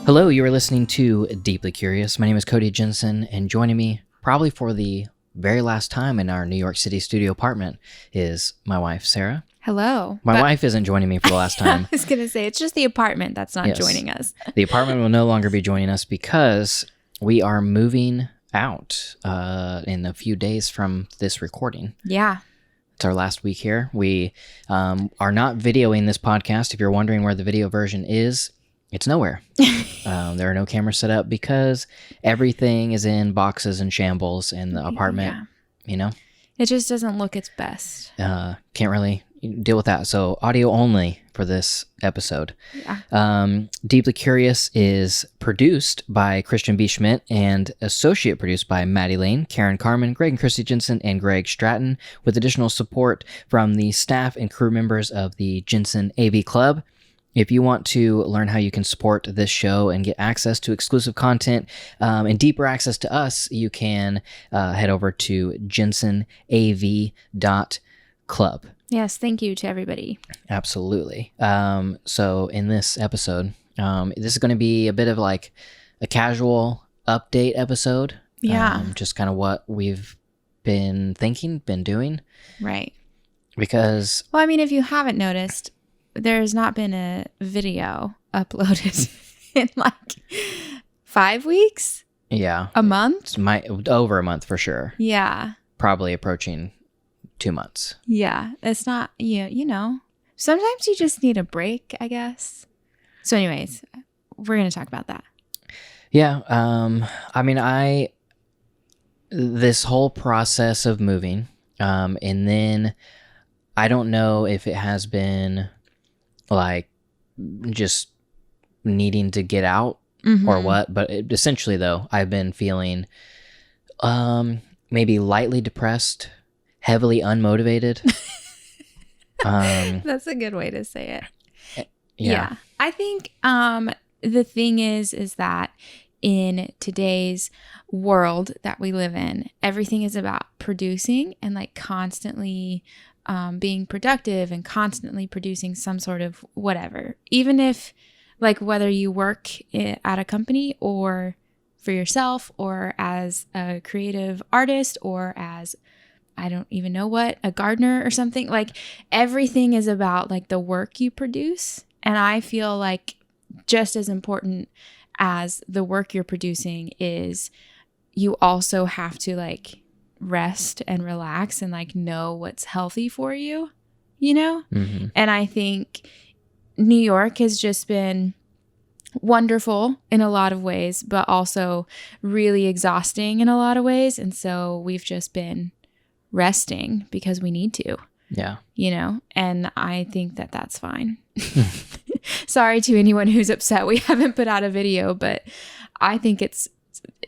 Hello, you are listening to Deeply Curious. My name is Cody Jensen, and joining me, probably for the very last time in our New York City studio apartment, is my wife, Sarah. Hello. My wife isn't joining me for the last time. I was going to say, it's just the apartment that's not joining us. The apartment will no longer be joining us because we are moving out in a few days from this recording. Yeah. It's our last week here. We are not videoing this podcast. If you're wondering where the video version is, it's nowhere. There are no cameras set up because everything is in boxes and shambles in the apartment, you know? It just doesn't look its best. Can't really deal with that. So audio only for this episode. Yeah. Deeply Curious is produced by Christian B. Schmidt and associate produced by Maddie Lane, Karen Carmen, Greg and Christy Jensen, and Greg Stratton, with additional support from the staff and crew members of the Jensen AV Club. If you want to learn how you can support this show and get access to exclusive content and deeper access to us, you can head over to jensenav.club. Yes, thank you to everybody. Absolutely. So in this episode, this is going to be a bit of like a casual update episode. Yeah. Just kind of what we've been thinking, been doing. Right. Because... Well, I mean, if you haven't noticed, there's not been a video uploaded in like 5 weeks? Yeah. A month? Over a month for sure. Yeah. Probably approaching 2 months. Yeah. It's not, you know, sometimes you just need a break, I guess. So anyways, we're going to talk about that. Yeah. I mean, this whole process of moving, and then I don't know if it has been like just needing to get out or what, but essentially though, I've been feeling maybe lightly depressed, heavily unmotivated. That's a good way to say it. Yeah. I think the thing is that in today's world that we live in, everything is about producing and like constantly being productive and constantly producing some sort of whatever. Even if like whether you work at a company or for yourself or as a creative artist or as I don't even know what, a gardener or something, like everything is about like the work you produce. And I feel like just as important as the work you're producing is you also have to like rest and relax and like know what's healthy for you, you know? Mm-hmm. And I think New York has just been wonderful in a lot of ways, but also really exhausting in a lot of ways. And so we've just been resting because we need to. Yeah. You know, and I think that that's fine. Sorry to anyone who's upset we haven't put out a video, but I think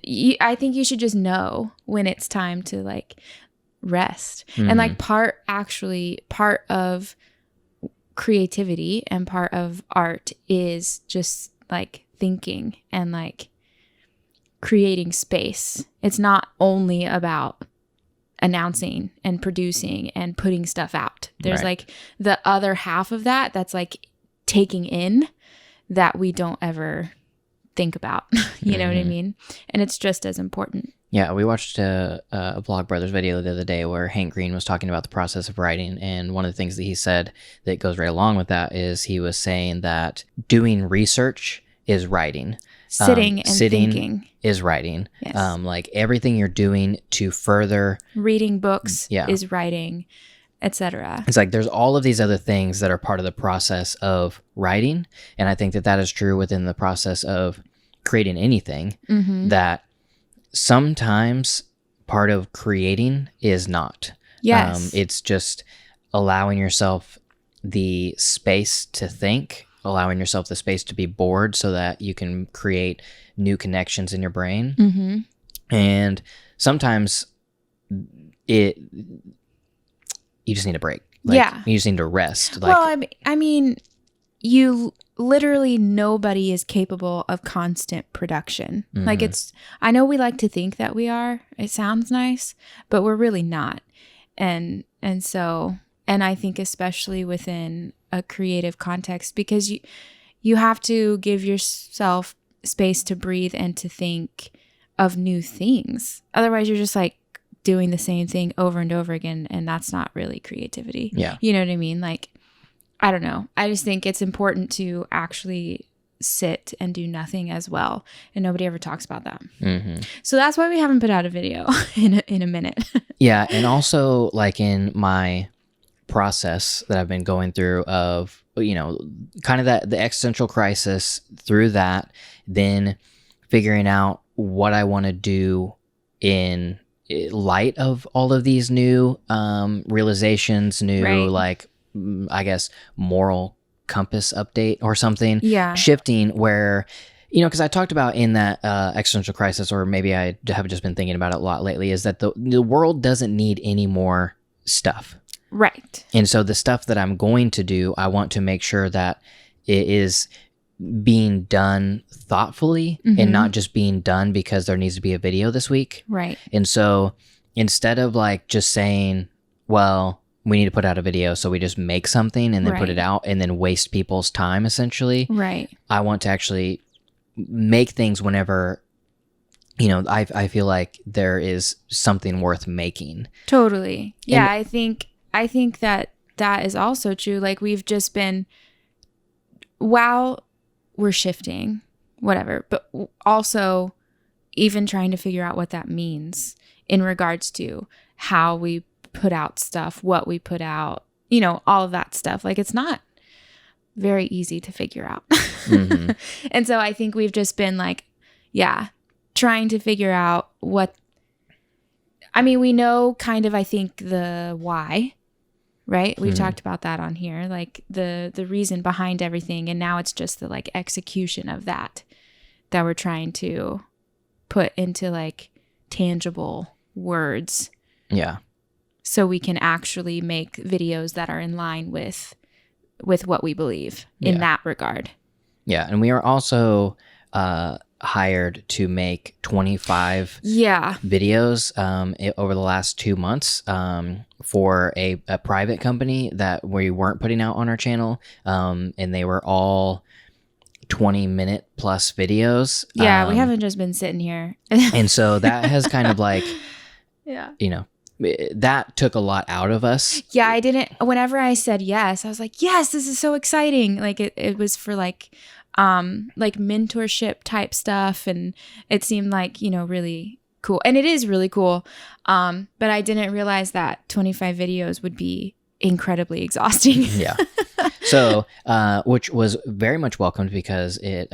you should just know when it's time to like rest. And like part of creativity and part of art is just like thinking and like creating space. It's not only about announcing and producing and putting stuff out. There's like the other half of that that's like taking in that we don't ever think about. You know what I mean? And it's just as important. Yeah, we watched a Vlogbrothers video the other day where Hank Green was talking about the process of writing, and one of the things that he said that goes right along with that is he was saying that doing research is writing. Sitting thinking is writing. Yes. Like everything you're doing to further reading books is writing, etc. It's like there's all of these other things that are part of the process of writing, and I think that is true within the process of creating anything. That sometimes part of creating is not. Yes. It's just allowing yourself the space to think, allowing yourself the space to be bored so that you can create new connections in your brain. And sometimes you just need a break. Like, you just need to rest. Like, well, I mean, you literally nobody is capable of constant production. Like I know we like to think that we are. It sounds nice, but we're really not. And I think especially within a creative context, because you have to give yourself space to breathe and to think of new things. Otherwise, you're just like doing the same thing over and over again, and that's not really creativity. Yeah. You know what I mean? Like, I don't know. I just think it's important to actually sit and do nothing as well, and nobody ever talks about that. Mm-hmm. So that's why we haven't put out a video in a minute. Yeah, and also like in my process that I've been going through of, you know, kind of that the existential crisis, through that, then figuring out what I want to do in light of all of these new realizations, new Right. like I guess moral compass update or something. Yeah. Shifting where, you know, because I talked about in that existential crisis, or maybe I have just been thinking about it a lot lately, is that the world doesn't need any more stuff. Right. And so the stuff that I'm going to do, I want to make sure that it is being done thoughtfully and not just being done because there needs to be a video this week. Right. And so instead of like just saying, well, we need to put out a video, so we just make something and then put it out and then waste people's time, essentially. Right. I want to actually make things whenever, you know, I feel like there is something worth making. Totally. Yeah, And I think that is also true. Like, we've just been, while we're shifting, whatever, but also even trying to figure out what that means in regards to how we put out stuff, what we put out, you know, all of that stuff. Like, it's not very easy to figure out. Mm-hmm. And so I think we've just been like, yeah, trying to figure out what, I mean, we know kind of, I think, the why, right? We've talked about that on here, like the reason behind everything. And now it's just the like execution of that we're trying to put into like tangible words. Yeah. So we can actually make videos that are in line with what we believe in that regard. Yeah. And we are also hired to make 25 videos over the last 2 months for a private company that we weren't putting out on our channel. And they were all 20-minute plus videos. Yeah, we haven't just been sitting here. And so that has kind of like, yeah, you know, that took a lot out of us. Yeah, I didn't, whenever I said yes, I was like, yes, this is so exciting. Like it was for like mentorship type stuff. And it seemed like, you know, really cool. And it is really cool. But I didn't realize that 25 videos would be incredibly exhausting. Yeah. So, which was very much welcomed because it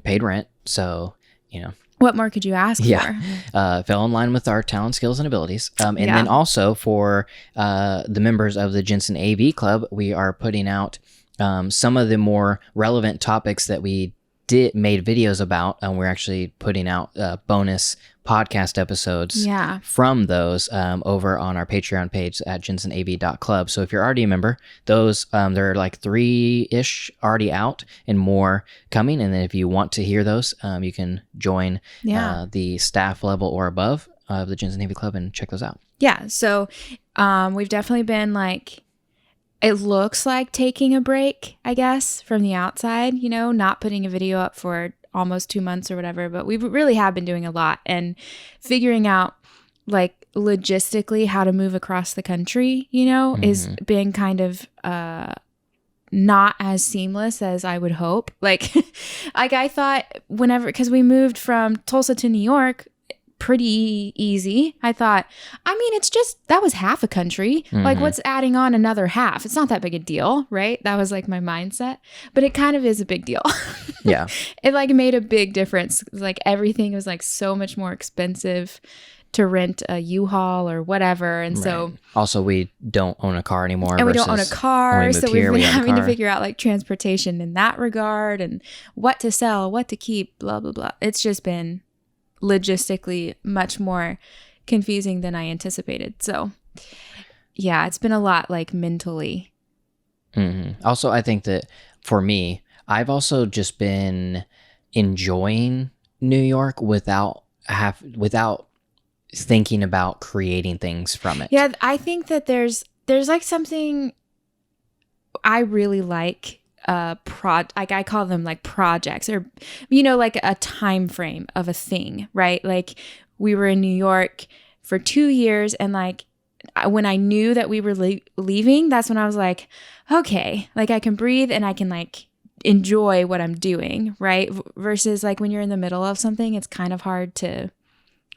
paid rent. So, you know. What more could you ask for? Fell in line with our talent, skills, and abilities. And then also for the members of the Jensen AV Club, we are putting out some of the more relevant topics that we made videos about. We're actually putting out bonus podcast episodes from those over on our Patreon page at jensenav.club. So if you're already a member, those there are like 3-ish already out and more coming. And then if you want to hear those, you can join the staff level or above of the Jensen AV Club and check those out. Yeah. So we've definitely been like, it looks like taking a break, I guess, from the outside, you know, not putting a video up for almost 2 months or whatever, but we really have been doing a lot and figuring out like logistically how to move across the country, you know, is been kind of not as seamless as I would hope. Like I thought because we moved from Tulsa to New York, pretty easy. I thought, I mean, it's just, that was half a country. Like, what's adding on another half? It's not that big a deal, right? That was like my mindset, but it kind of is a big deal. Yeah. It like made a big difference. Like everything was like so much more expensive to rent a U-Haul or whatever. And so also we don't own a car anymore. And we don't own a car. So we've been having to car. figure out like transportation in that regard and what to sell, what to keep, blah, blah, blah. It's just been logistically much more confusing than I anticipated. So yeah, it's been a lot like mentally. Also, I think that for me, I've also just been enjoying New York without thinking about creating things from it. Yeah, I think that there's like something I really like like I call them like projects, or like a time frame of a thing, right? Like we were in New York for 2 years, and like when I knew that we were leaving, that's when I was like, okay, like I can breathe and I can like enjoy what I'm doing, right? Versus like when you're in the middle of something, it's kind of hard to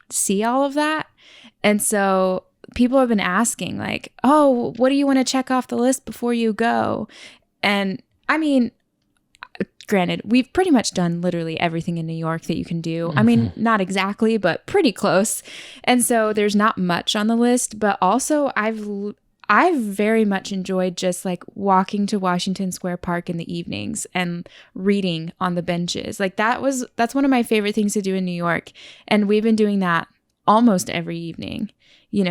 see all of that. And so people have been asking like, oh, what do you want to check off the list before you go? And I mean, granted, we've pretty much done literally everything in New York that you can do. I mean, not exactly, but pretty close. And so there's not much on the list, but also I've very much enjoyed just like walking to Washington Square Park in the evenings and reading on the benches. Like that's one of my favorite things to do in New York. And we've been doing that almost every evening,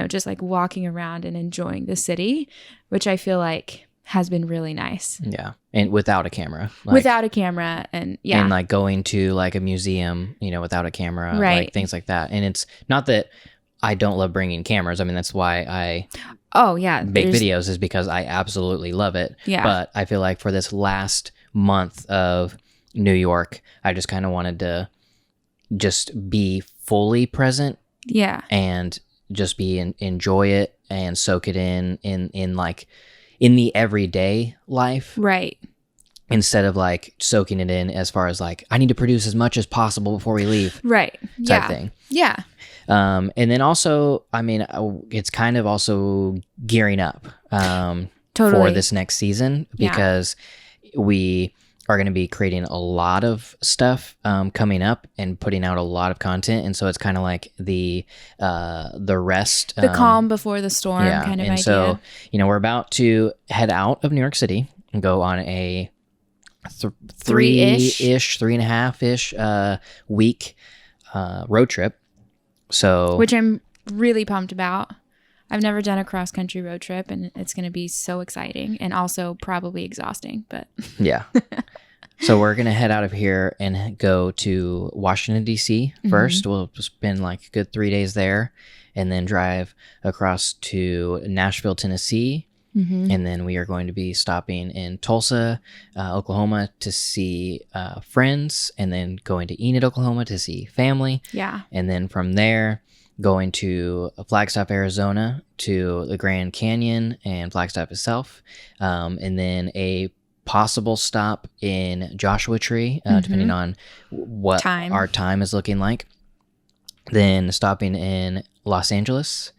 just like walking around and enjoying the city, which I feel like has been really nice. Yeah. And without a camera. And yeah. And like going to like a museum, without a camera, right. Like things like that. And it's not that I don't love bringing cameras. I mean, that's why I make videos, is because I absolutely love it. Yeah. But I feel like for this last month of New York, I just kind of wanted to just be fully present. Yeah. And just enjoy it and soak it in like in the everyday life. Right. Instead of like soaking it in as far as like, I need to produce as much as possible before we leave. Right. Type thing. Yeah. And then also, I mean, it's kind of also gearing up Totally. for this next season, because we are going to be creating a lot of stuff coming up and putting out a lot of content. And so it's kind of like the rest. The calm before the storm kind of idea. So, we're about to head out of New York City and go on a 3.5-ish week road trip. So, which I'm really pumped about. I've never done a cross country road trip, and it's going to be so exciting and also probably exhausting, but yeah. So we're going to head out of here and go to Washington, D.C. first. We'll spend like a good 3 days there, and then drive across to Nashville, Tennessee. And then we are going to be stopping in Tulsa, Oklahoma to see friends, and then going to Enid, Oklahoma to see family. Yeah. And then from there, going to Flagstaff, Arizona to the Grand Canyon and Flagstaff itself. And then a possible stop in Joshua Tree, depending on what our time is looking like. Then stopping in Los Angeles.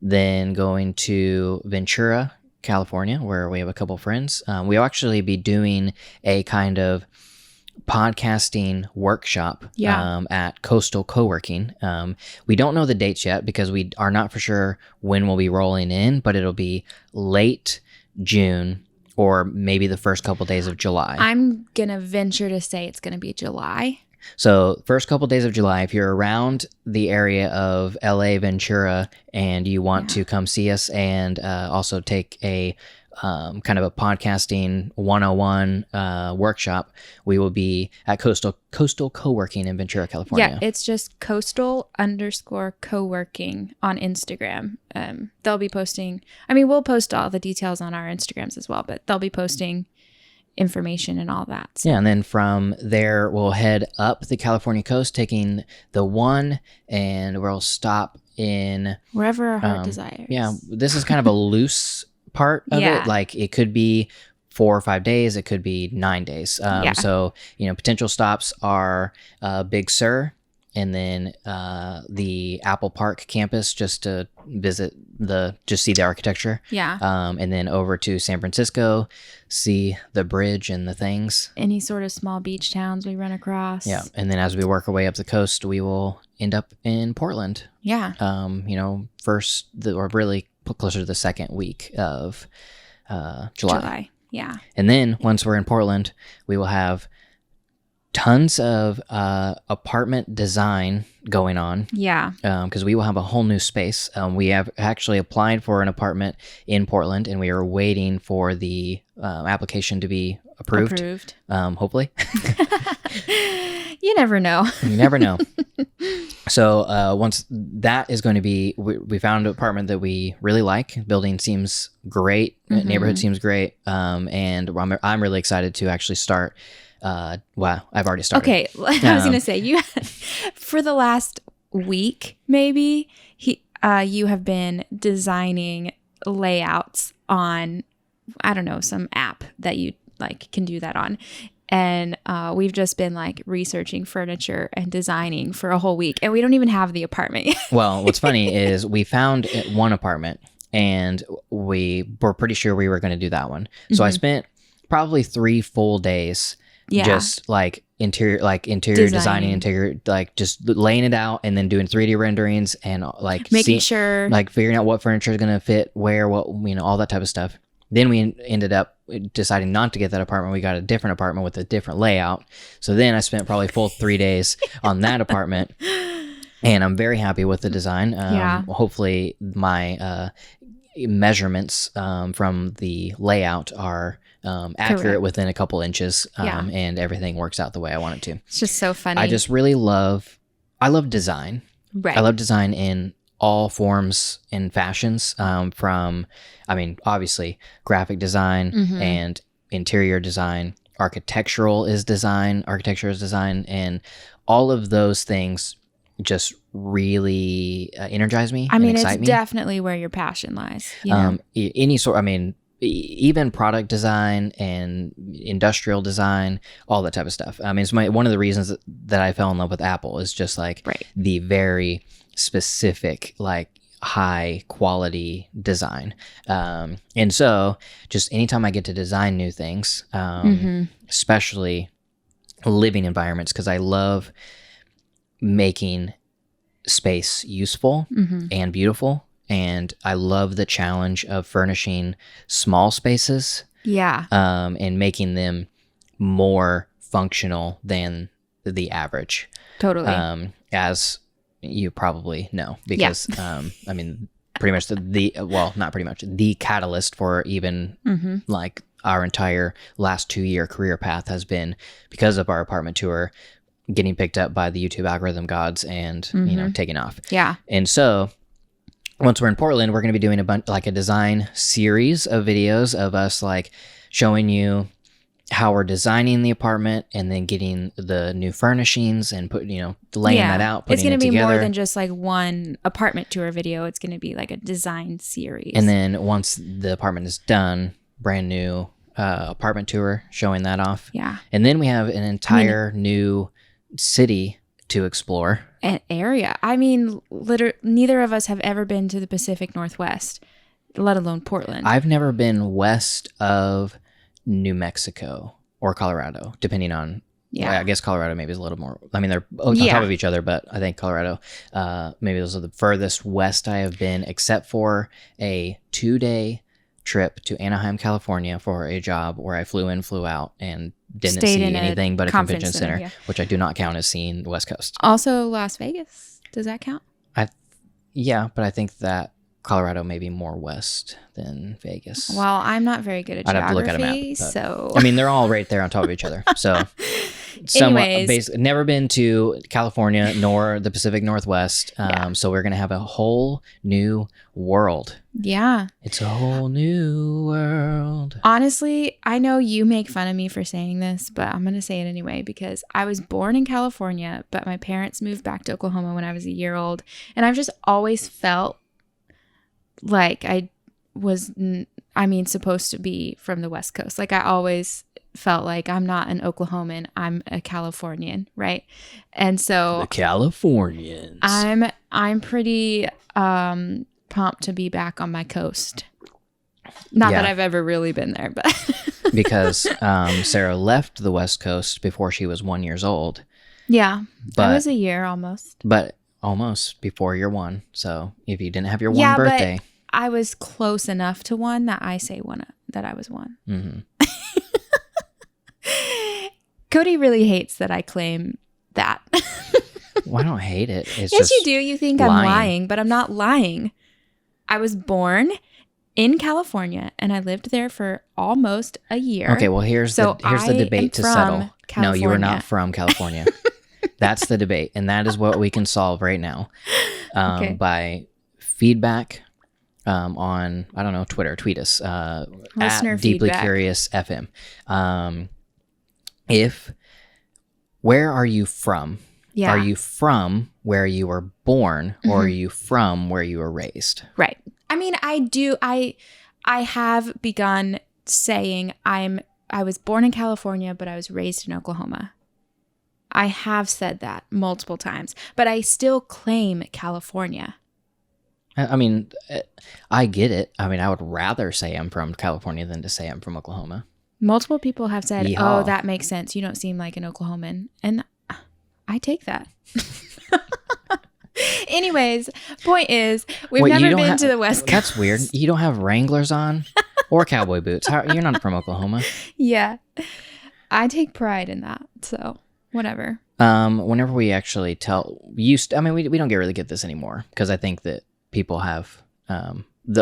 Then going to Ventura, California, where we have a couple friends. We'll actually be doing a kind of podcasting workshop at Coastal Co-working. We don't know the dates yet because we are not for sure when we'll be rolling in, but it'll be late June or maybe the first couple days of July. I'm going to venture to say it's going to be July. So first couple days of July, if you're around the area of LA, Ventura, and you want to come see us and also take a kind of a podcasting 101 workshop, we will be at Coastal Co-working in Ventura, California. Yeah, it's just coastal_co-working on Instagram. They'll be posting, we'll post all the details on our Instagrams as well, but they'll be posting information and all that. So. Yeah, and then from there we'll head up the California coast, taking the 1, and we'll stop in wherever our heart desires. Yeah, this is kind of a loose part of it. Like it could be 4 or 5 days, it could be 9 days. So potential stops are Big Sur, and then the Apple Park campus, just to visit just see the architecture. Yeah. And then over to San Francisco, see the bridge and the things. Any sort of small beach towns we run across. Yeah. And then as we work our way up the coast, we will end up in Portland. Yeah. Really closer to the second week of July. Yeah. And then once we're in Portland, we will have tons of apartment design going on. Yeah. Because we will have a whole new space. We have actually applied for an apartment in Portland, and we are waiting for the application to be approved. Hopefully. You never know. You never know. So once that is going to be, we found an apartment that we really like. Building seems great. Neighborhood seems great. And I'm really excited to actually start. Wow, I've already started. Okay, I was going to say, you for the last week, maybe, you have been designing layouts on, I don't know, some app that you like can do that on. And we've just been like researching furniture and designing for a whole week. And we don't even have the apartment yet. Well, what's funny is we found one apartment and we were pretty sure we were going to do that one. So I spent probably 3 full days just like interior designing, interior, like just laying it out and then doing 3D renderings and like making sure, like figuring out what furniture is going to fit where, what, all that type of stuff. Then we ended up deciding not to get that apartment. We got a different apartment with a different layout. So then I spent probably full 3 days on that apartment, and I'm very happy with the design. Hopefully my measurements from the layout are accurate Correct. within a couple inches, and everything works out the way I want it to. It's just so funny. I just really love design. Right. I love design in all forms and fashions, from, obviously graphic design and interior design, architecture is design, and all of those things just really energize me. And excite me. Definitely where your passion lies. You know? Any sort, even product design and industrial design, all that type of stuff. It's one of the reasons that I fell in love with Apple is just like the very specific, like high quality design. And so just anytime I get to design new things, especially living environments, because I love making space useful and beautiful. And I love the challenge of furnishing small spaces. Yeah. And making them more functional than the average. Totally. As you probably know, because pretty much the catalyst for even like our entire last 2-year career path has been because of our apartment tour getting picked up by the YouTube algorithm gods and taking off. Yeah. And so once we're in Portland, we're going to be doing a design series of videos of us like showing you how we're designing the apartment and then getting the new furnishings and laying that out, putting it together. It's going to be more than just like one apartment tour video. It's going to be like a design series. And then once the apartment is done, brand new apartment tour, showing that off. Yeah. And then we have an entire new city to explore. An area. Literally, neither of us have ever been to the Pacific Northwest, let alone Portland. I've never been west of New Mexico or Colorado, depending on, I guess Colorado maybe is a little more, they're on top of each other, but I think Colorado, maybe those are the furthest west I have been, except for a 2-day trip to Anaheim, California for a job where I flew in, flew out, and didn't see anything but a convention center, which I do not count as seeing the West Coast. Also Las Vegas. Does that count? But I think that Colorado may be more west than Vegas. Well, I'm not very good at geography. I'd have to look at a map. So they're all right there on top of each other. So never been to California nor the Pacific Northwest. So we're going to have a whole new world. Yeah. It's a whole new world. Honestly, I know you make fun of me for saying this, but I'm going to say it anyway because I was born in California, but my parents moved back to Oklahoma when I was a year old. And I've just always felt like I was, supposed to be from the West Coast. Like I always felt like I'm not an Oklahoman, I'm a Californian, right? And so the Californians. I'm pretty pumped to be back on my coast. Not that I've ever really been there, but because Sarah left the West Coast before she was 1 year old. Yeah, I was a year almost. But almost before year 1. So if you didn't have your 1 birthday. But I was close enough to 1 that I say that I was 1. Mm-hmm. Cody really hates that I claim that. Well, I don't hate it. It's yes, you do. You think I'm lying, but I'm not lying. I was born in California, and I lived there for almost a year. Okay, well, here's the debate to settle. California. No, you are not from California. That's the debate, and that is what we can solve right now by feedback on, I don't know, Twitter. Tweet us Listener at Deeply feedback. Curious FM. Where are you from? Yeah. Are you from where you were born, or are you from where you were raised? Right. I mean, I have begun saying I was born in California, but I was raised in Oklahoma. I have said that multiple times, but I still claim California. I mean, I get it. I mean, I would rather say I'm from California than to say I'm from Oklahoma. Multiple people have said, Yeehaw. "Oh, that makes sense. You don't seem like an Oklahoman." And I take that. Anyways, point is, we've never been to the West Coast. That's weird. You don't have Wranglers on or cowboy boots. You're not from Oklahoma. Yeah. I take pride in that. So, whatever. Whenever we actually we don't really get this anymore, because I think that people have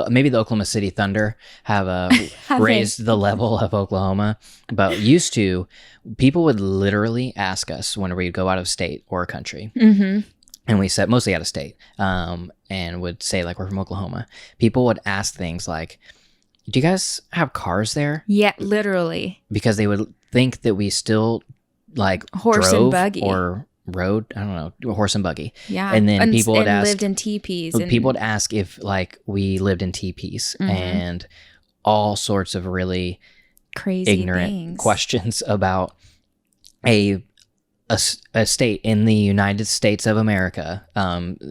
maybe the Oklahoma City Thunder have raised the level of Oklahoma, but used to, people would literally ask us whenever we'd go out of state or a country, and we said mostly out of state, and would say like, we're from Oklahoma. People would ask things like, do you guys have cars there? Yeah, literally. Because they would think that we still like Horse drove and buggy. or rode, I don't know, horse and buggy. Yeah. And then people would ask, lived in teepees. people would ask if like we lived in teepees, and all sorts of really crazy ignorant things. questions about a state in the United States of America,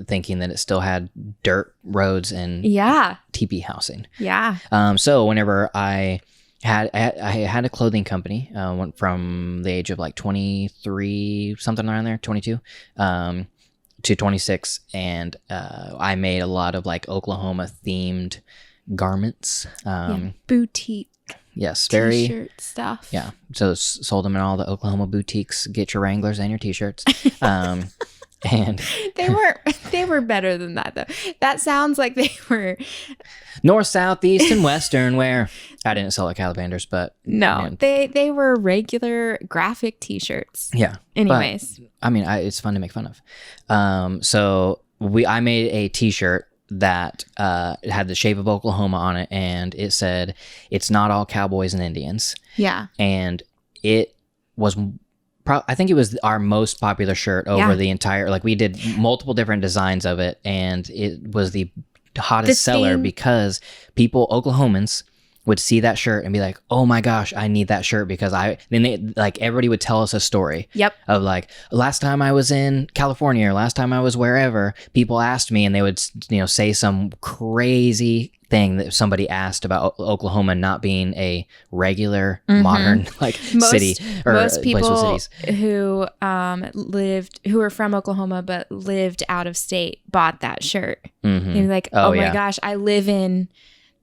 thinking that it still had dirt roads and teepee housing. Yeah. So whenever I had a clothing company, went from the age of like 23, something around there, 22, to 26, and I made a lot of like Oklahoma themed garments. Boutique. Yes, very T-shirt stuff. Yeah, so sold them in all the Oklahoma boutiques. Get your Wranglers and your T-shirts. And they were better than that though. That sounds like they were north, south, east, and western wear. I didn't sell at Calabanders, but no, man. they were regular graphic T-shirts. Yeah. Anyways, but, I mean, it's fun to make fun of. So I made a T-shirt that had the shape of Oklahoma on it, and it said, "It's not all cowboys and Indians." Yeah. And it was. I think it was our most popular shirt over the entire, like we did multiple different designs of it, and it was the hottest seller because Oklahomans would see that shirt and be like, "Oh my gosh, I need that shirt," because everybody would tell us a story of like, last time I was in California or last time I was wherever, people asked me, and they would, say some crazy thing that somebody asked about Oklahoma not being a regular modern city or most people cities. who who are from Oklahoma but lived out of state bought that shirt. They'd be like, oh my gosh, I live in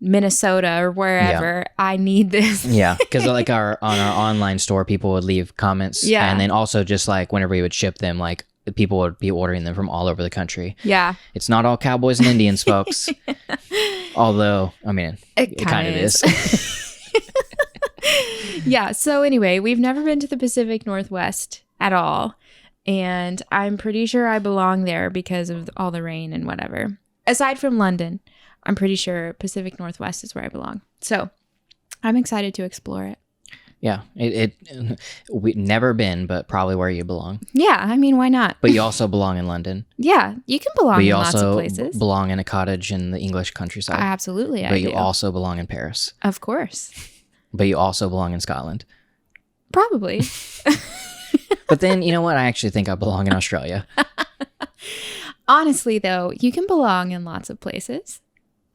Minnesota or wherever, I need this. Yeah, because like on our online store, people would leave comments, and then also just like whenever we would ship them, like people would be ordering them from all over the country. Yeah, it's not all cowboys and Indians, folks. Although, I mean, it kind of is. Yeah. So anyway, we've never been to the Pacific Northwest at all, and I'm pretty sure I belong there because of all the rain and whatever. Aside from London, I'm pretty sure Pacific Northwest is where I belong. So I'm excited to explore it. Yeah, we've never been, but probably where you belong. Yeah, I mean, why not? But you also belong in London. Yeah, you can belong in lots of places. You also belong in a cottage in the English countryside. Absolutely, But you also belong in Paris. Of course. But you also belong in Scotland. Probably. But then, you know what? I actually think I belong in Australia. Honestly, though, you can belong in lots of places.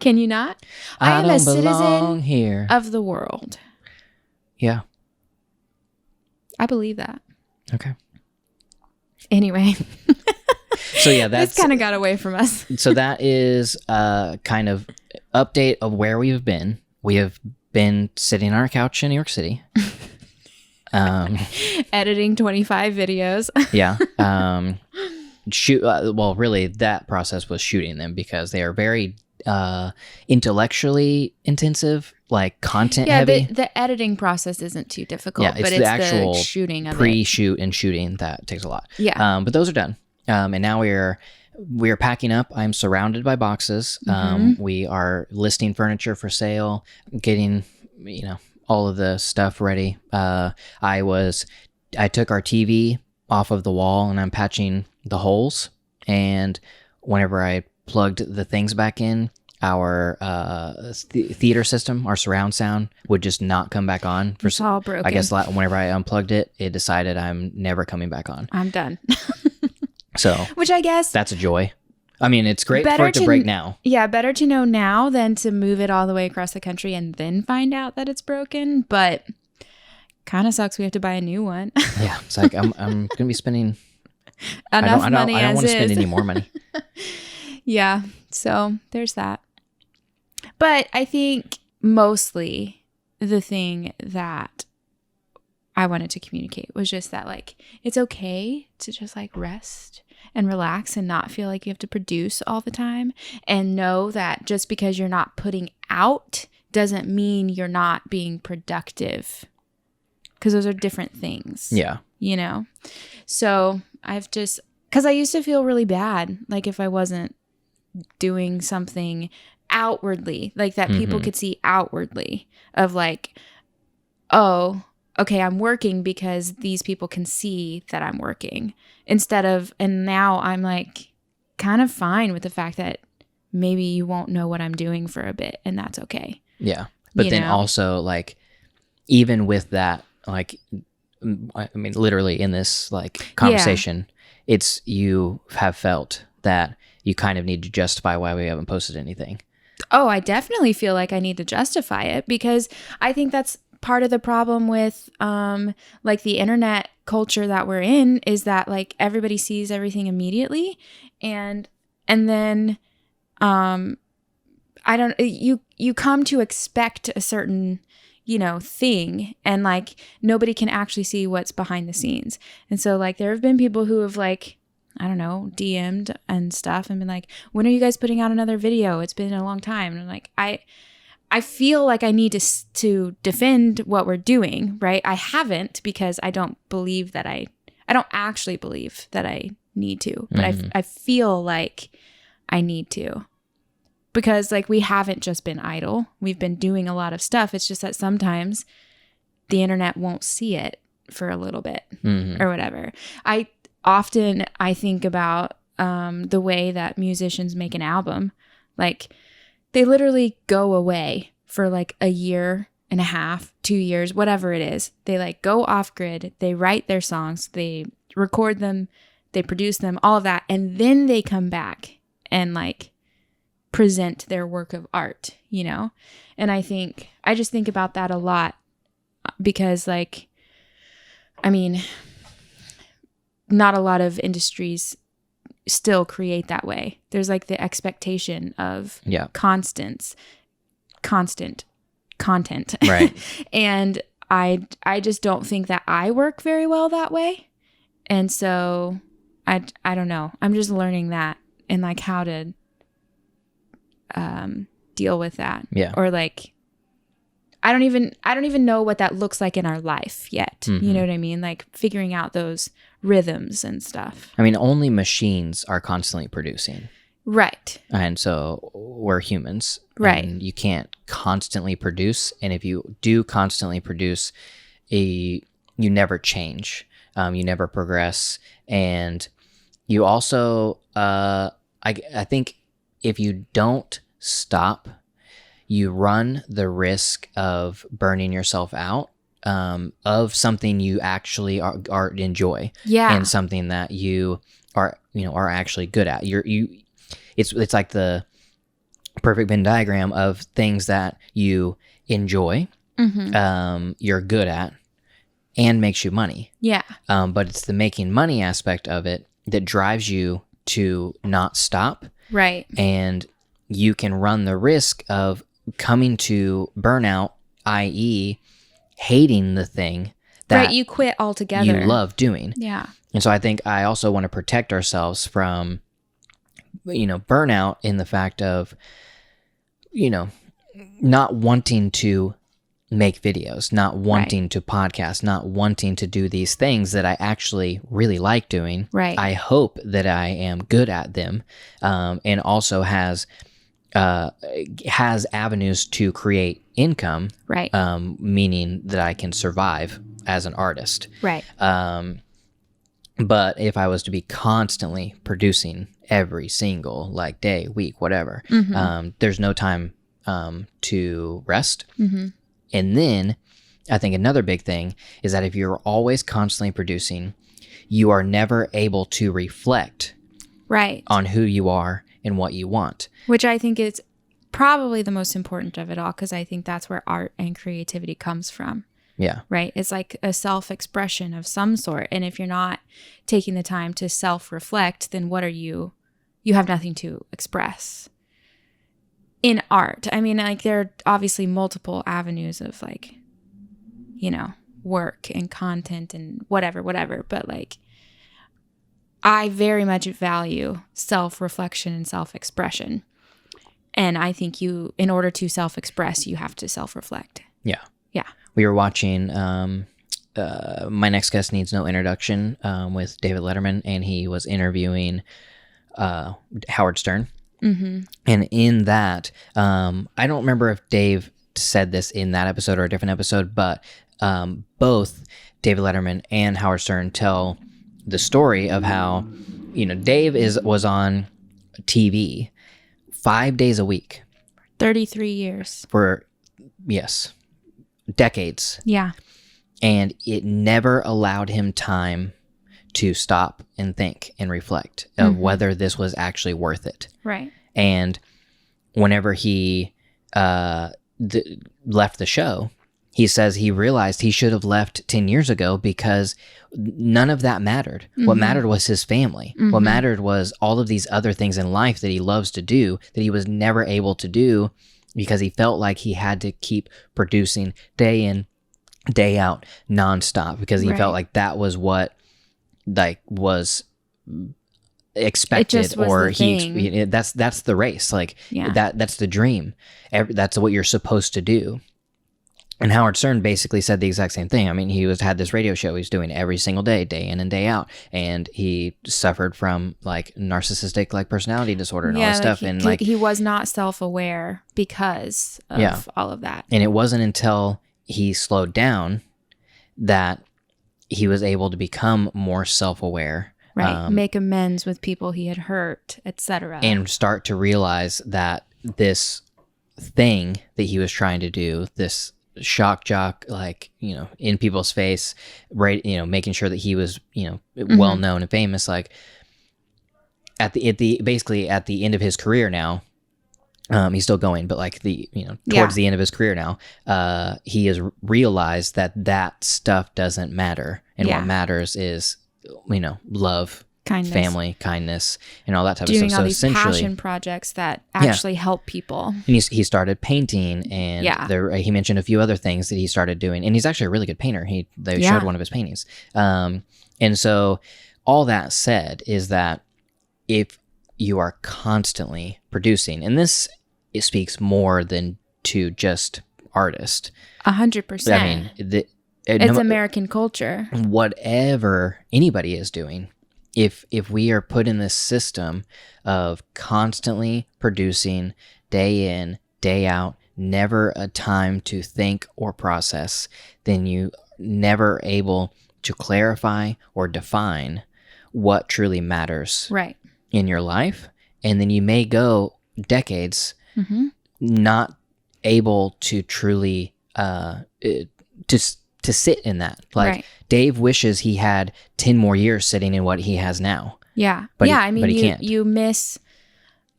Can you not? I am a citizen here. Of the world. Yeah. I believe that. Okay. Anyway. So yeah, this kind of got away from us. So that is a kind of update of where we've been. We have been sitting on our couch in New York City. Editing 25 videos. Yeah. Really, that process was shooting them because they are very intellectually intensive, like content heavy. The editing process isn't too difficult, Yeah, but the actual the shooting of it. Pre-shoot and shooting that takes a lot. Yeah. But those are done. And now we're packing up. I'm surrounded by boxes. We are listing furniture for sale, getting, all of the stuff ready. I took our TV off of the wall and I'm patching the holes. And whenever I plugged the things back in, our theater system, our surround sound, would just not come back on. It's all broken. I guess whenever I unplugged it, it decided I'm never coming back on. I'm done. So, which I guess that's a joy. I mean, it's great for it to break now. Yeah, better to know now than to move it all the way across the country and then find out that it's broken. But kind of sucks we have to buy a new one. Yeah, it's like I'm going to be spending enough money. I don't want to spend any more money. Yeah, so there's that. But I think mostly the thing that I wanted to communicate was just that, like, it's okay to just like rest and relax and not feel like you have to produce all the time, and know that just because you're not putting out doesn't mean you're not being productive, because those are different things. Yeah. So because I used to feel really bad, like if I wasn't doing something outwardly, like that people could see outwardly, of like, oh, okay, I'm working because these people can see that I'm working, and now I'm like kind of fine with the fact that maybe you won't know what I'm doing for a bit, and that's okay. Yeah. But then also, like, even with that, like, I mean, literally in this like conversation, it's, you have felt that you kind of need to justify why we haven't posted anything. Oh, I definitely feel like I need to justify it, because I think that's part of the problem with like the internet culture that we're in, is that like everybody sees everything immediately, and then you come to expect a certain thing, and like nobody can actually see what's behind the scenes. And so like there have been people who have like, I don't know, DM'd and stuff and been like, when are you guys putting out another video? It's been a long time. And I'm like, I feel like I need to defend what we're doing, right? I haven't, because I don't actually believe that I need to, but I feel like I need to, because like we haven't just been idle. We've been doing a lot of stuff. It's just that sometimes the internet won't see it for a little bit or whatever. I think about the way that musicians make an album. Like, they literally go away for like a year and a half, 2 years, whatever it is. They like go off grid. They write their songs. They record them. They produce them, all of that. And then they come back and like present their work of art, And I just think about that a lot, because like, I mean, not a lot of industries still create that way. There's like the expectation of constant content. Right. And I just don't think that I work very well that way. And so I don't know. I'm just learning that, and like how to deal with that. Yeah. Or like, I don't even know what that looks like in our life yet. You know what I mean? Like figuring out those rhythms and stuff. I mean, only machines are constantly producing. Right. And so we're humans. Right. And you can't constantly produce. And if you do constantly produce, you never change. You never progress. And you also, I think if you don't stop, you run the risk of burning yourself out of something you actually are enjoy, and something that you are actually good at. It's like the perfect Venn diagram of things that you enjoy, you're good at, and makes you money. Yeah. But it's the making money aspect of it that drives you to not stop. Right. And you can run the risk of coming to burnout, i.e., hating the thing that you quit altogether. You love doing. Yeah. And so I think I also want to protect ourselves from, burnout, in the fact of not wanting to make videos, not wanting to podcast, not wanting to do these things that I actually really like doing. Right. I hope that I am good at them, and also has avenues to create income, Right. Meaning that I can survive as an artist. Right. But if I was to be constantly producing every single day, week, whatever, there's no time to rest. Mm-hmm. And then I think another big thing is that if you're always constantly producing, you are never able to reflect on who you are and what you want. Which I think is probably the most important of it all, because I think that's where art and creativity comes from. Yeah. Right? It's like a self-expression of some sort. And if you're not taking the time to self-reflect, then what are you? You have nothing to express. In art, I mean, there are obviously multiple avenues of work and content and whatever. But I very much value self-reflection and self-expression. And I think in order to self-express, you have to self-reflect. Yeah. Yeah. We were watching My Next Guest Needs No Introduction with David Letterman, and he was interviewing Howard Stern. Mm-hmm. And in that, I don't remember if Dave said this in that episode or a different episode, but both David Letterman and Howard Stern tell the story of how, Dave was on TV 5 days a week. 33 years. For, yes, decades. Yeah. And it never allowed him time to stop and think and reflect of whether this was actually worth it. Right. And whenever he left the show, he says he realized he should have left 10 years ago because none of that mattered. Mm-hmm. What mattered was his family. Mm-hmm. What mattered was all of these other things in life that he loves to do that he was never able to do because he felt like he had to keep producing day in, day out, nonstop, because he felt like that was what was expected, or that's the race. That's the dream. That's what you're supposed to do. And Howard Stern basically said the exact same thing. I mean, he had this radio show he's doing every single day, day in and day out, and he suffered from narcissistic personality disorder and all this stuff. And he was not self-aware because of all of that. And it wasn't until he slowed down that he was able to become more self-aware. Right. Make amends with people he had hurt, etc. And start to realize that this thing that he was trying to do, this shock jock, in people's face, right? Making sure that he was, well known and famous. At the end of his career now, he's still going, but towards the end of his career now, he has realized that stuff doesn't matter, and what matters is love, kindness, family, kindness, and all that type of stuff. Doing all these passion projects that actually help people. And he started painting, and he mentioned a few other things that he started doing. And he's actually a really good painter. They showed one of his paintings. And so all that said is that if you are constantly producing, and this speaks more than to just artist. 100%. I mean, it's American culture. Whatever anybody is doing, if we are put in this system of constantly producing day in, day out, never a time to think or process, then you never able to clarify or define what truly matters in your life. And then you may go decades not able to truly to sit in that. Dave wishes he had 10 more years sitting in what he has now. Yeah. But he can't. You miss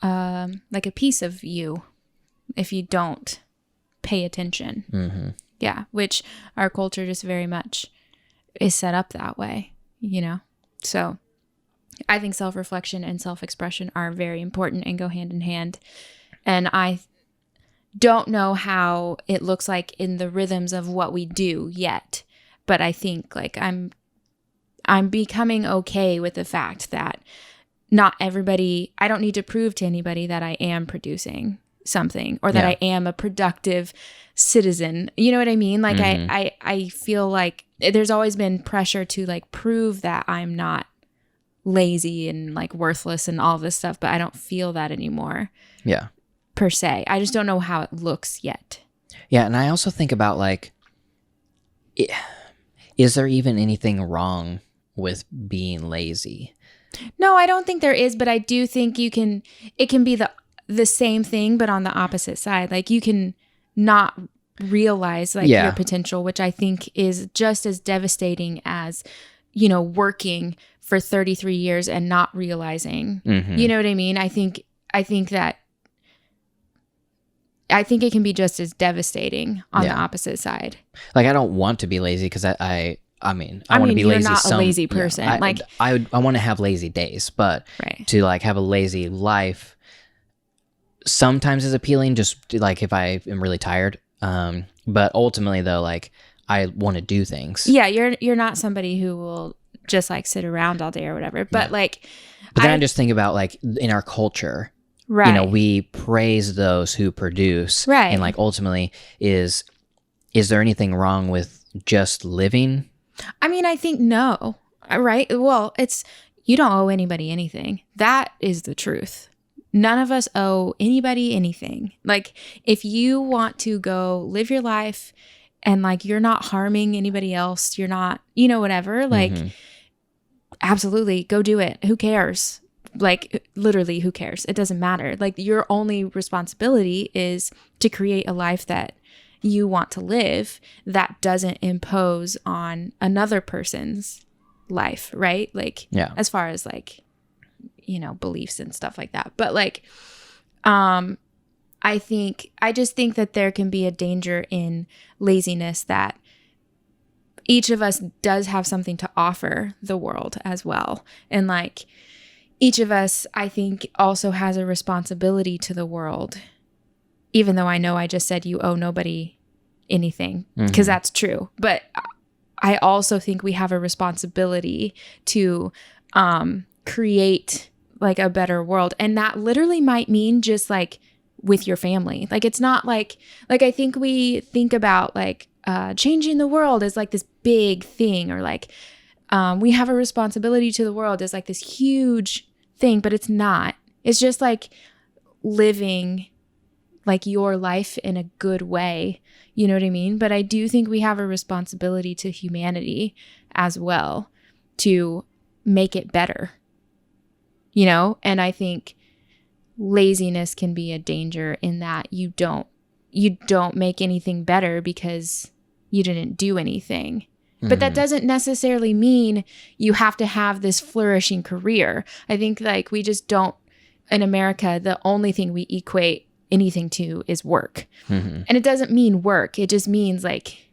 a piece of you if you don't pay attention. Mm-hmm. Yeah. Which our culture just very much is set up that way, So I think self-reflection and self-expression are very important and go hand in hand. And I don't know how it looks like in the rhythms of what we do yet, but I think I'm becoming okay with the fact that not everybody, I don't need to prove to anybody that I am producing. something, or that I am a productive citizen. You know what I mean? Like I feel like there's always been pressure to like prove that I'm not lazy and like worthless and all this stuff, but I don't feel that anymore. Yeah. Per se. I just don't know how it looks yet. Yeah, and I also think about like, is there even anything wrong with being lazy? No, I don't think there is, but I do think it can be the same thing, but on the opposite side. Like you can not realize like your potential, which I think is just as devastating as, you know, working for 33 years and not realizing, you know what I mean? I think it can be just as devastating on the opposite side. Like I don't want to be lazy because I want to be lazy. You're not a lazy person. I want to have lazy days, but to like have a lazy life sometimes is appealing. Just like if I am really tired. But ultimately though, like I want to do things. Yeah, you're not somebody who will just like sit around all day or whatever. But like, but then I just think about like in our culture. Right. You know, we praise those who produce. Right. And like ultimately is there anything wrong with just living? I mean, I think no. Right? Well, you don't owe anybody anything. That is the truth. None of us owe anybody anything. Like if you want to go live your life and like you're not harming anybody else, you're not, you know, whatever, like absolutely go do it. Who cares? Like literally who cares? It doesn't matter. Like your only responsibility is to create a life that you want to live that doesn't impose on another person's life, right? Like as far as like, you know, beliefs and stuff like that. But like I just think that there can be a danger in laziness, that each of us does have something to offer the world as well. And like each of us, I think, also has a responsibility to the world, even though I know I just said you owe nobody anything, because that's true. But I also think we have a responsibility to create like a better world. And that literally might mean just like with your family. Like it's not like I think we think about like changing the world as like this big thing, or like we have a responsibility to the world as like this huge thing, but it's not. It's just like living like your life in a good way. You know what I mean? But I do think we have a responsibility to humanity as well to make it better, you know? And I think laziness can be a danger in that you don't make anything better because you didn't do anything. But that doesn't necessarily mean you have to have this flourishing career. I think like we just don't, in America, the only thing we equate anything to is work. And it doesn't mean work. It just means like,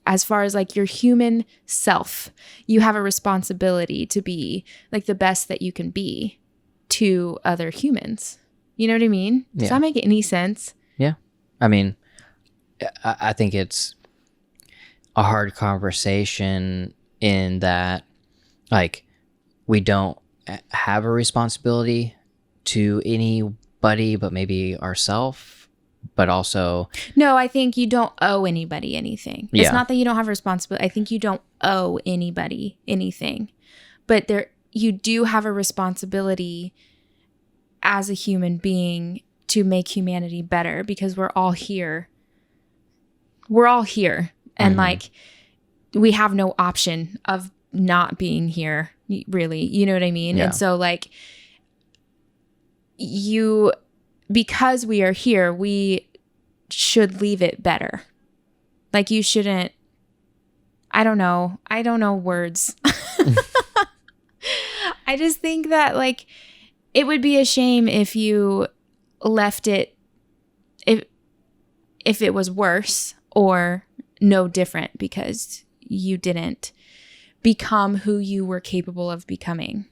as far as like your human self, you have a responsibility to be like the best that you can be to other humans. You know what I mean? Does that make any sense? Yeah. I mean, I think it's a hard conversation in that like we don't have a responsibility to anybody but maybe ourselves, but also no, I think you don't owe anybody anything. It's not that you don't have a responsibility. I think you don't owe anybody anything, but you do have a responsibility as a human being to make humanity better, because we're all here and like we have no option of not being here, really. You know what I mean? And so like because we are here, we should leave it better. Like you shouldn't, I don't know words. I just think that like it would be a shame if you left it, if it was worse or no different because you didn't become who you were capable of becoming.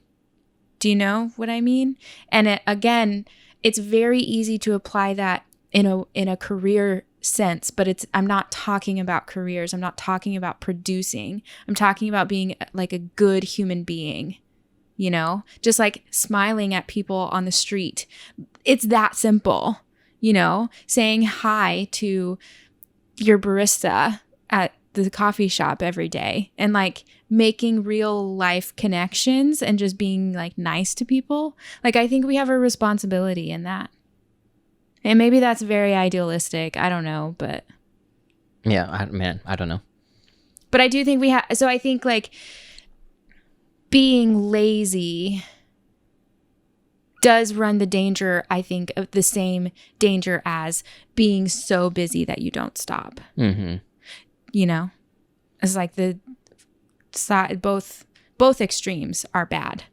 Do you know what I mean? And again, it's very easy to apply that in a career sense, but I'm not talking about careers. I'm not talking about producing. I'm talking about being like a good human being, you know, just like smiling at people on the street. It's that simple. saying hi to your barista at the coffee shop every day and like making real life connections and just being like nice to people. Like, I think we have a responsibility in that. And maybe that's very idealistic. I don't know, but yeah, I don't know. But I do think we have, so I think like being lazy does run the danger, I think, of the same danger as being so busy that you don't stop. Mm-hmm. It's like the side, both extremes are bad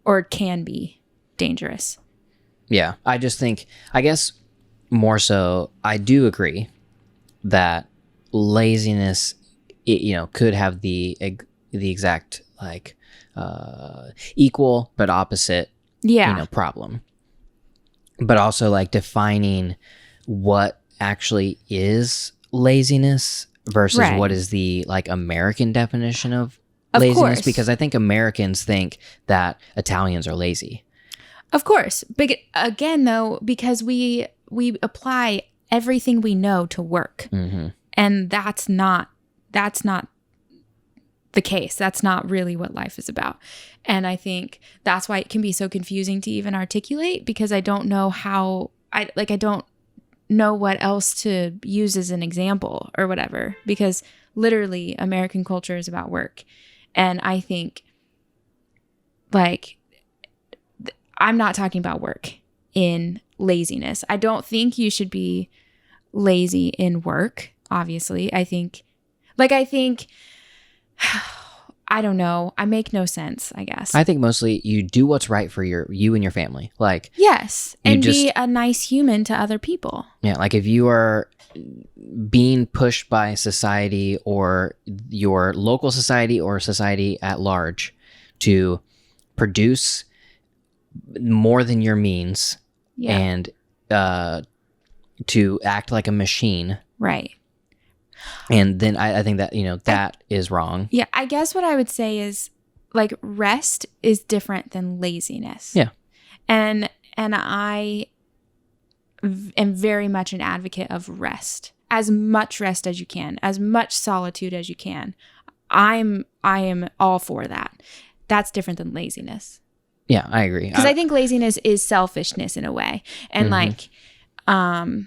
or can be dangerous. Yeah, I guess more so, I do agree that laziness, could have the exact like equal but opposite, problem. But also like defining what actually is laziness versus what is the like American definition of laziness, course. because I think Americans think that Italians are lazy. Of course. But again, though, because we apply everything we know to work. Mm-hmm. And that's not the case. That's not really what life is about. And I think that's why it can be so confusing to even articulate, because I don't know I don't know what else to use as an example or whatever, because literally American culture is about work. And I think like I'm not talking about work in laziness. I don't think you should be lazy in work, obviously. I think I don't know. I make no sense, I guess. I think mostly you do what's right for you and your family. Like, yes, and be a nice human to other people. Yeah, like if you are being pushed by society or your local society or society at large to produce more than your means and to act like a machine. Right. And then I think that, that is wrong. Yeah, I guess what I would say is like rest is different than laziness. Yeah. And I am very much an advocate of rest. As much rest as you can, as much solitude as you can. I am all for that. That's different than laziness. Yeah, I agree. Because I think laziness is selfishness in a way. And mm-hmm.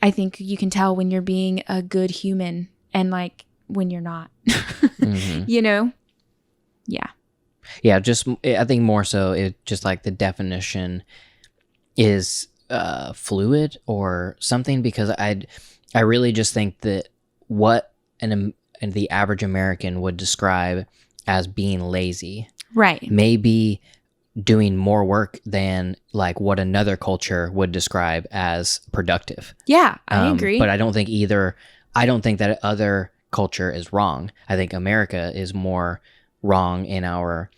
I think you can tell when you're being a good human and like when you're not, mm-hmm. Yeah. Yeah. I think more so it just like the definition is fluid or something, because I really just think that what the average American would describe as being lazy, right, may be doing more work than like what another culture would describe as productive. Yeah, I agree. But I don't think that other culture is wrong. I think America is more wrong in our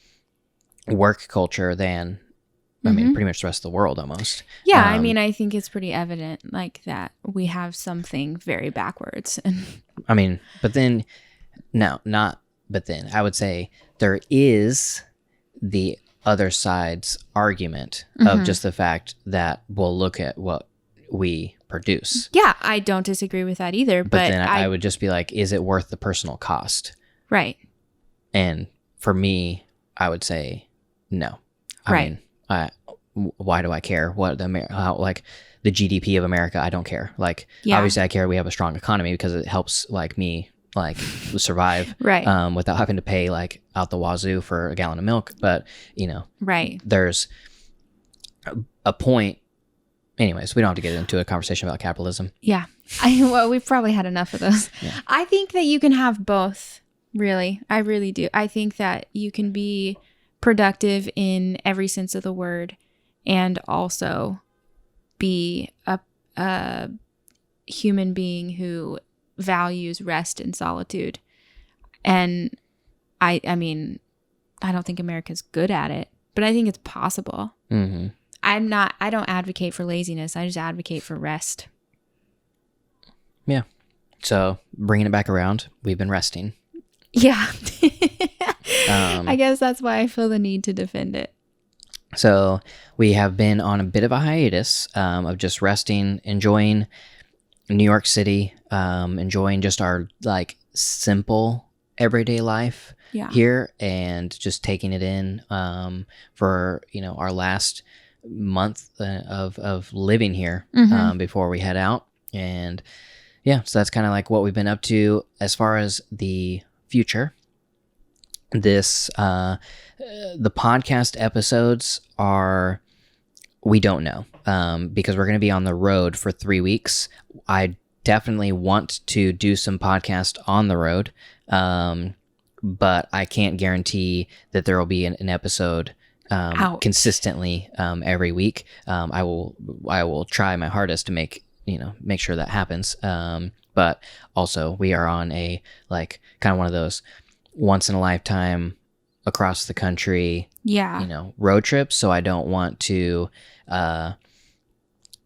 work culture than, pretty much the rest of the world almost. Yeah, I think it's pretty evident like that we have something very backwards. But then I would say there is the other side's argument of just the fact that we'll look at what we produce. Yeah, I don't disagree with that either. But then I would just be like, is it worth the personal cost? Right. And for me, I would say no. Why do I care what the GDP of America? I don't care. Like, obviously I care we have a strong economy because it helps like me like survive, right, without having to pay like out the wazoo for a gallon of milk. But right, there's a point. Anyways, we don't have to get into a conversation about capitalism. Yeah, we've probably had enough of those. Yeah. I think that you can have both. Really, I really do. I think that you can be productive in every sense of the word, and also be a human being who values rest and solitude. And I don't think America's good at it, but I think it's possible. Mm-hmm. I don't advocate for laziness. I just advocate for rest. Yeah. So bringing it back around, we've been resting. Yeah. I guess that's why I feel the need to defend it. So we have been on a bit of a hiatus of just resting, enjoying New York City, enjoying just our like simple everyday life Yeah. here, and just taking it in for our last month of living here before we head out. And yeah, so that's kind of like what we've been up to. As far as the future, this the podcast episodes are, we don't know, because we're going to be on the road for 3 weeks. I definitely want to do some podcast on the road, but I can't guarantee that there will be an episode consistently every week. I will try my hardest to make sure that happens. But also we are on a like kind of one of those once in a lifetime across the country road trips, so I don't want to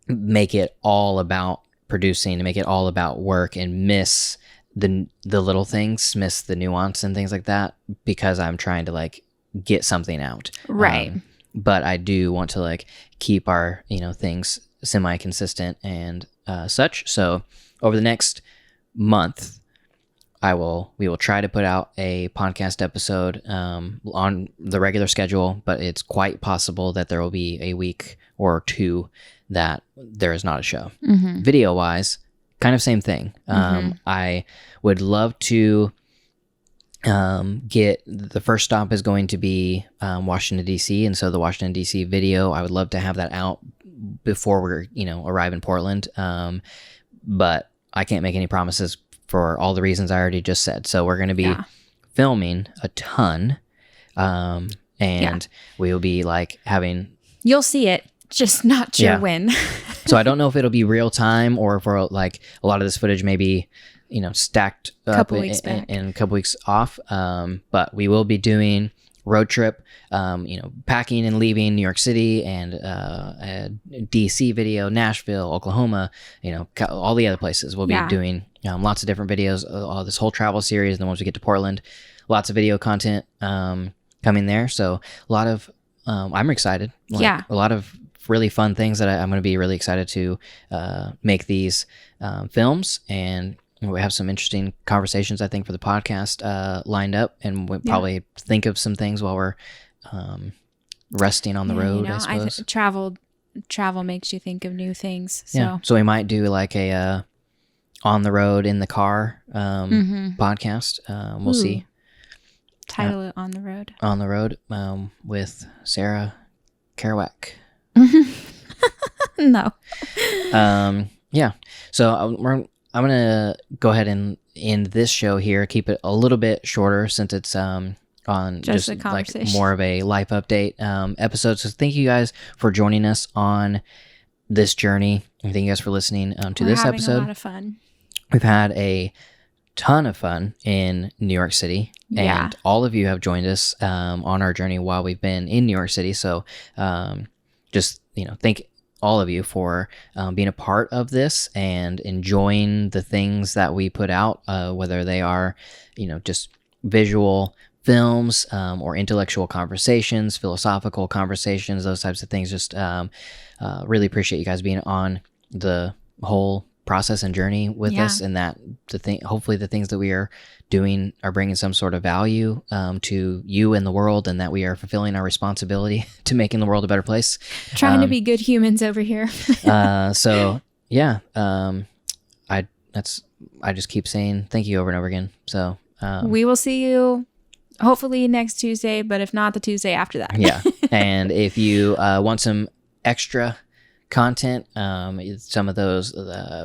make it all about producing and make it all about work and miss the little things, miss the nuance and things like that, because I'm trying to like get something out, right? But I do want to like keep our things semi-consistent and such. So over the next month, we will try to put out a podcast episode on the regular schedule, but it's quite possible that there will be a week or two that there is not a show. Video wise, kind of same thing. I would love to get, the first stop is going to be Washington DC, and so the Washington DC video, I would love to have that out before we're arrive in Portland, but I can't make any promises for all the reasons I already just said. So we're going to be filming a ton, and we will be like having, you'll see it, just not sure when. So I don't know if it'll be real time or if we're like a lot of this footage may be stacked up in a couple weeks off, but we will be doing road trip, packing and leaving New York City, and a DC video, Nashville, Oklahoma, all the other places. We'll be doing lots of different videos, this whole travel series. And then once we get to Portland, lots of video content coming there. So a lot of, I'm excited. A lot of really fun things that I'm going to be really excited to make these films, and we have some interesting conversations, I think, for the podcast lined up, and we'll probably think of some things while we're resting on the road, I suppose. Travel makes you think of new things. So so we might do like a on the road in the car podcast. We'll see. Title it On the Road. On the Road with Sarah Kerouac. No. So I'm gonna go ahead and end this show here. Keep it a little bit shorter since it's on just like more of a life update episode. So thank you guys for joining us on this journey, and thank you guys for listening to this episode. We're having a lot of fun. We've had a ton of fun in New York City, and all of you have joined us on our journey while we've been in New York City. So just thank all of you for being a part of this and enjoying the things that we put out, whether they are just visual films or intellectual conversations, philosophical conversations, those types of things. Just really appreciate you guys being on the whole process and journey with us, and that hopefully the things that we are doing are bringing some sort of value to you and the world, and that we are fulfilling our responsibility to making the world a better place. Trying to be good humans over here. So yeah, I just keep saying thank you over and over again. So we will see you hopefully next Tuesday, but if not, the Tuesday after that. Yeah. And if you want some extra content, some of those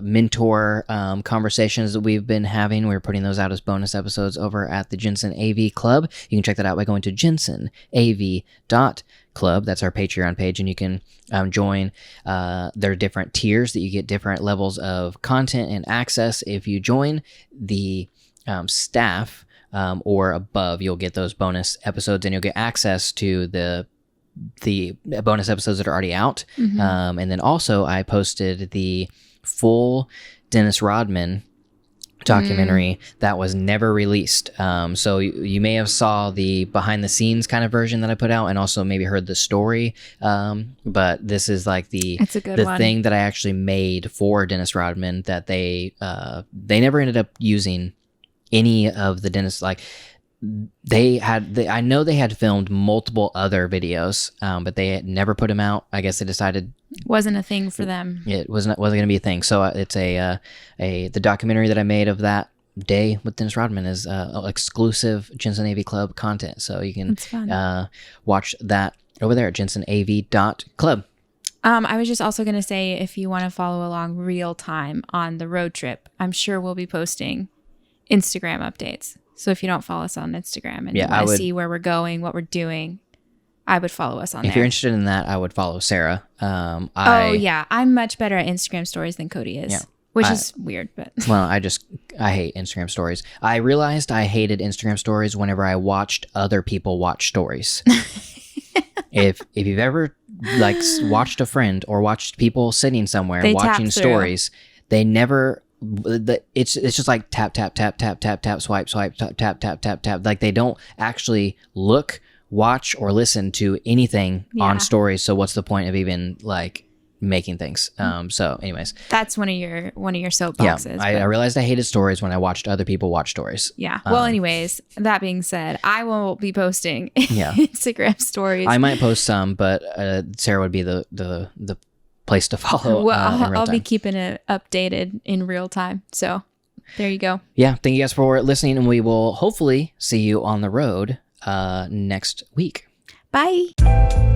mentor conversations that we've been having, we're putting those out as bonus episodes over at the Jensen AV Club. You can check that out by going to jensenav.club. That's our Patreon page, and you can join. There are different tiers that you get different levels of content and access. If you join the staff or above, you'll get those bonus episodes, and you'll get access to the bonus episodes that are already out. And then also I posted the full Dennis Rodman documentary that was never released. So you may have saw the behind the scenes kind of version that I put out, and also maybe heard the story. But this is like It's a good the one. thing that I actually made for Dennis Rodman that they never ended up using any of the Dennis, like I know they had filmed multiple other videos, but they had never put them out. I guess they decided Wasn't a thing for them. it wasn't going to be a thing. So it's the documentary that I made of that day with Dennis Rodman is exclusive Jensen AV Club content. So you can That's fun. watch that over there at jensenav.club. I was just also going to say, if you want to follow along real time on the road trip, I'm sure we'll be posting Instagram updates. So if you don't follow us on Instagram and you want to see where we're going, what we're doing, I would follow us on there. If you're interested in that, I would follow Sarah. I'm much better at Instagram stories than Cody is. Yeah. Which is weird, but... Well, I hate Instagram stories. I realized I hated Instagram stories whenever I watched other people watch stories. If you've ever watched a friend or watched people sitting somewhere watching stories, they never... It's just like tap, tap, tap, tap, tap, tap, swipe, swipe, tap, tap, tap, tap, tap. Like they don't actually look, watch, or listen to anything on stories. So what's the point of even making things? So anyways, that's one of your soapboxes. Yeah, I realized I hated stories when I watched other people watch stories. Yeah. Well, anyways, that being said, I will be posting Instagram stories. I might post some, but Sarah would be the place to follow. Well, I'll be keeping it updated in real time. So there you go. Yeah. Thank you guys for listening, and we will hopefully see you on the road next week. Bye.